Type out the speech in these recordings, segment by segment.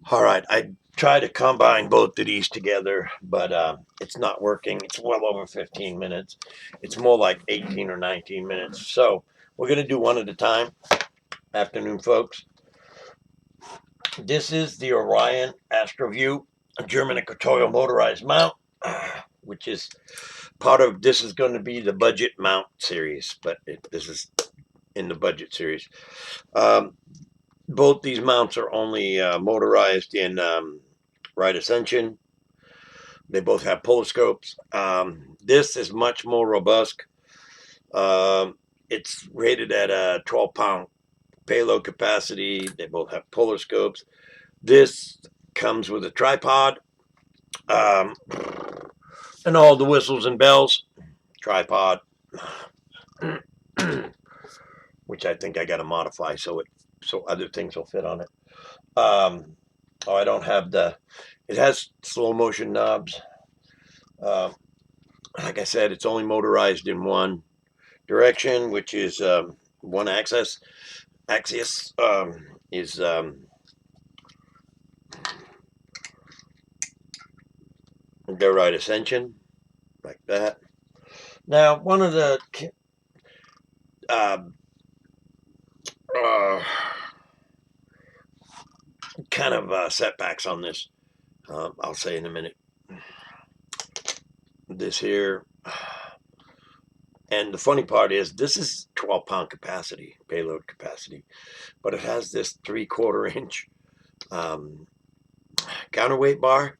All right, I try to combine both of these together, but it's not working. It's well over 15 minutes. It's more like 18 or 19 minutes. So we're going to do one at a time. Afternoon, folks. This is the Orion AstroView German equatorial motorized mount, which is part of, this is going to be the budget mount series, but this is in the budget series. Both these mounts are only motorized in right ascension. They both have poloscopes. This is much more robust. It's rated at a 12-pound payload capacity. They both have poloscopes. This comes with a tripod and all the whistles and bells. Tripod, which I think I got to modify so other things will fit on it. I don't have it has slow motion knobs. Like I said, it's only motorized in one direction, which is one axis. Is the right ascension, like that. Now, one of the uh, kind of setbacks on this, I'll say in a minute. This here, and the funny part is this is 12-pound capacity, payload capacity, but it has this 3/4 inch counterweight bar,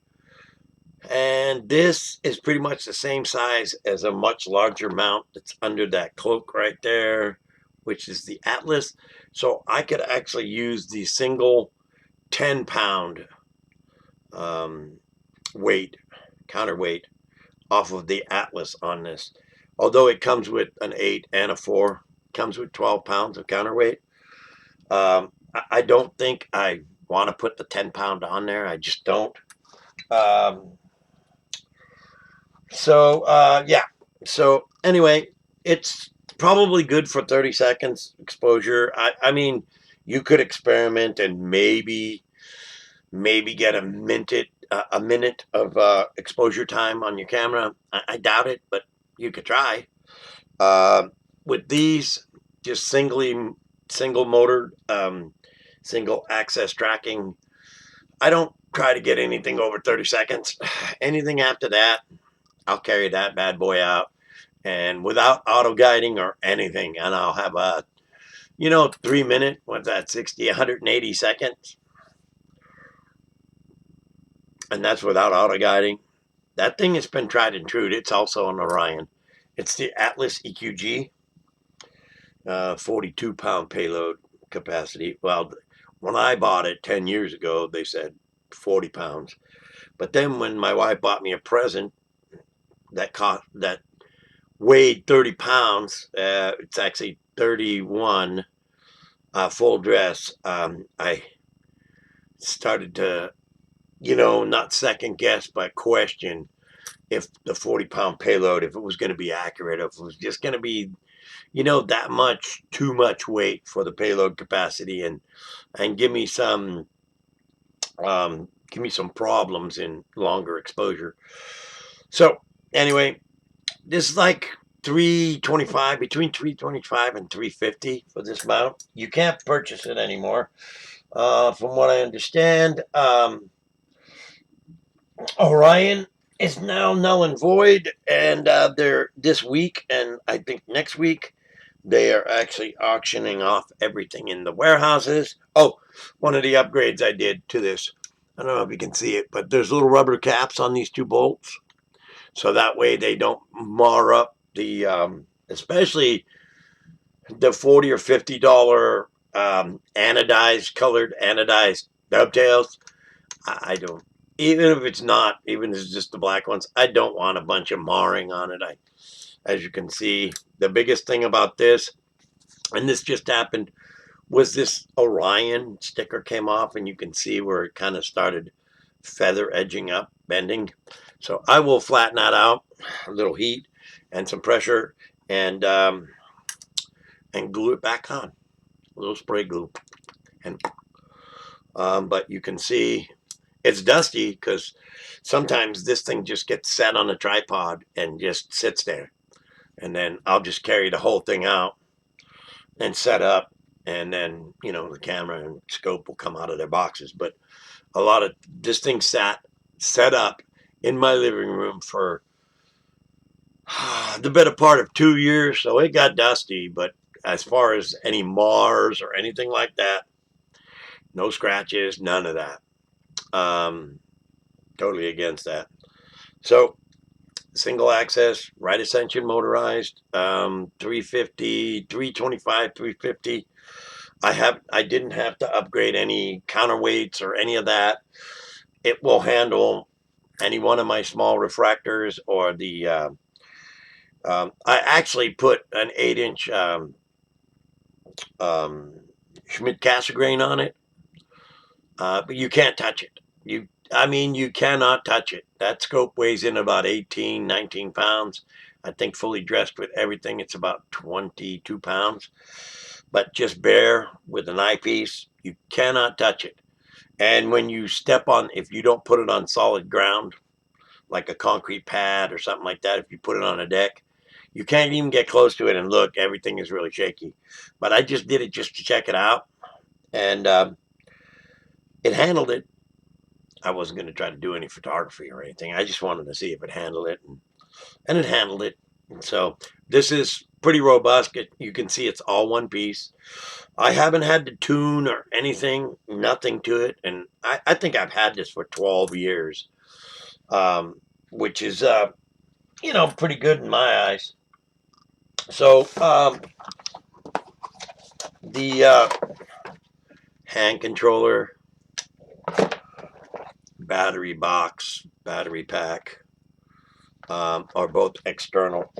and this is pretty much the same size as a much larger mount that's under that cloak right there, which is the Atlas. So I could actually use the single 10-pound weight, counterweight, off of the Atlas on this. Although it comes with an 8 and a 4, comes with 12 pounds of counterweight. I don't think I want to put the 10-pound on there. I just don't. Yeah. So anyway, it's probably good for 30 seconds exposure. I mean, you could experiment and maybe get a minute of exposure time on your camera. I doubt it, but you could try. With these, just single motor, single access tracking, I don't try to get anything over 30 seconds. Anything after that, I'll carry that bad boy out, and without auto guiding or anything, and I'll have a 3-minute, what's that, 60, 180 seconds, and that's without auto guiding. That thing has been tried and true. It's also an Orion. It's the Atlas EQG, 42-pound payload capacity. Well, when I bought it 10 years ago, they said 40 pounds. But then when my wife bought me a present that weighed 30 pounds, it's actually 31, full dress. I started to, not second guess, but question if the 40-pound payload, if it was going to be accurate, if it was just going to be, that much, too much weight for the payload capacity, and give me some problems in longer exposure. So anyway, this is like 325, between 325 and 350 for this mount. You can't purchase it anymore. From what I understand, Orion is now null and void, and they're this week, and I think next week they are actually auctioning off everything in the warehouses. Oh, one of the upgrades I did to this, I don't know if you can see it, but there's little rubber caps on these two bolts, so that way they don't mar up the, especially the $40 or $50 colored anodized dovetails. I don't, even if it's not, even if it's just the black ones, I don't want a bunch of marring on it. As you can see, the biggest thing about this, and this just happened, was this Orion sticker came off, and you can see where it kind of started feather edging up, bending. So I will flatten that out, a little heat and some pressure, and glue it back on, a little spray glue. And but you can see It's dusty because sometimes this thing just gets set on a tripod and just sits there. And then I'll just carry the whole thing out and set up. And then, the camera and scope will come out of their boxes. But a lot of this thing set up in my living room for the better part of 2 years. So it got dusty. But as far as any Mars or anything like that, no scratches, none of that. Totally against that. So single access, right ascension motorized, 350, 325, 350. I didn't have to upgrade any counterweights or any of that. It will handle any one of my small refractors or the. I actually put an 8-inch um, Schmidt Cassegrain on it, but you can't touch it. You cannot touch it. That scope weighs in about 18, 19 pounds. I think fully dressed with everything, it's about 22 pounds. But just bare with an eyepiece, you cannot touch it. And when you step on, if you don't put it on solid ground, like a concrete pad or something like that, if you put it on a deck, you can't even get close to it and look. Everything is really shaky. But I just did it just to check it out. And it handled it. I wasn't going to try to do any photography or anything. I just wanted to see if it handled it. And it handled it. And so this is pretty robust. You can see it's all one piece. I haven't had to tune or anything, nothing to it. And I think I've had this for 12 years, which is, pretty good in my eyes. So the hand controller, battery box, battery pack are both external.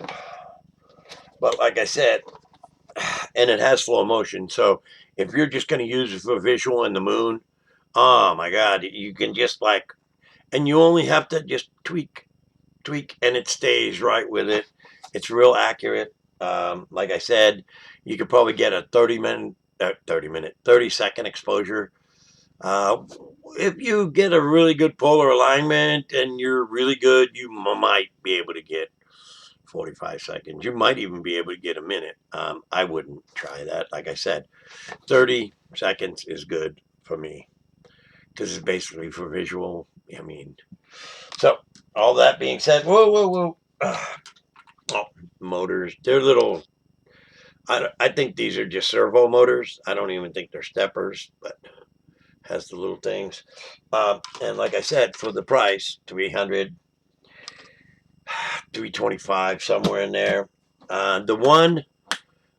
But like I said, and it has slow motion. So if you're just going to use it for visual in the moon, oh my God, you can just and you only have to just tweak, and it stays right with it. It's real accurate. Like I said, you could probably get a 30-second exposure. Uh, if you get a really good polar alignment and you're really good, you might be able to get 45 seconds. You might even be able to get a minute. I wouldn't try that. Like I said, 30 seconds is good for me because it's basically for visual. So all that being said, whoa. Oh, motors. They're little. I think these are just servo motors. I don't even think they're steppers, but has the little things. And like I said, for the price, 300, 325, somewhere in there. The one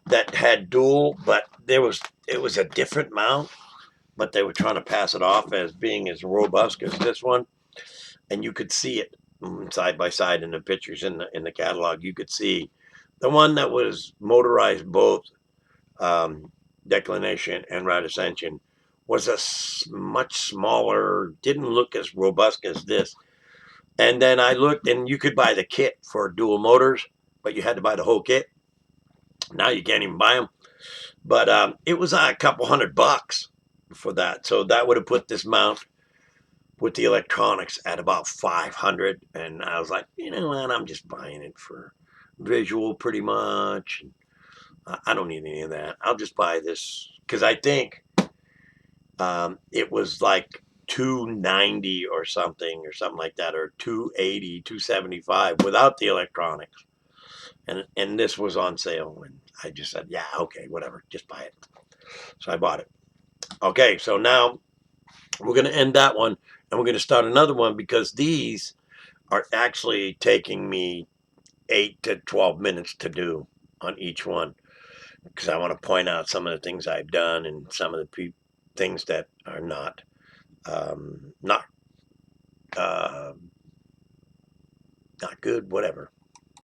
that had dual, but it was a different mount, but they were trying to pass it off as being as robust as this one, and you could see it side by side in the pictures in the catalog. You could see the one that was motorized both declination and right ascension was much smaller, didn't look as robust as this. And then I looked, and you could buy the kit for dual motors, but you had to buy the whole kit. Now you can't even buy them. But it was a couple $100 for that. So that would have put this mount with the electronics at about 500. And I was like, you know what? I'm just buying it for visual pretty much. I don't need any of that. I'll just buy this because I think it was like 290 or something like that, or 280, 275 without the electronics. And this was on sale, and I just said, yeah, okay, whatever, just buy it. So I bought it. Okay, so now we're going to end that one, and we're going to start another one because these are actually taking me 8 to 12 minutes to do on each one, because I want to point out some of the things I've done and some of the things that are not not not good, whatever.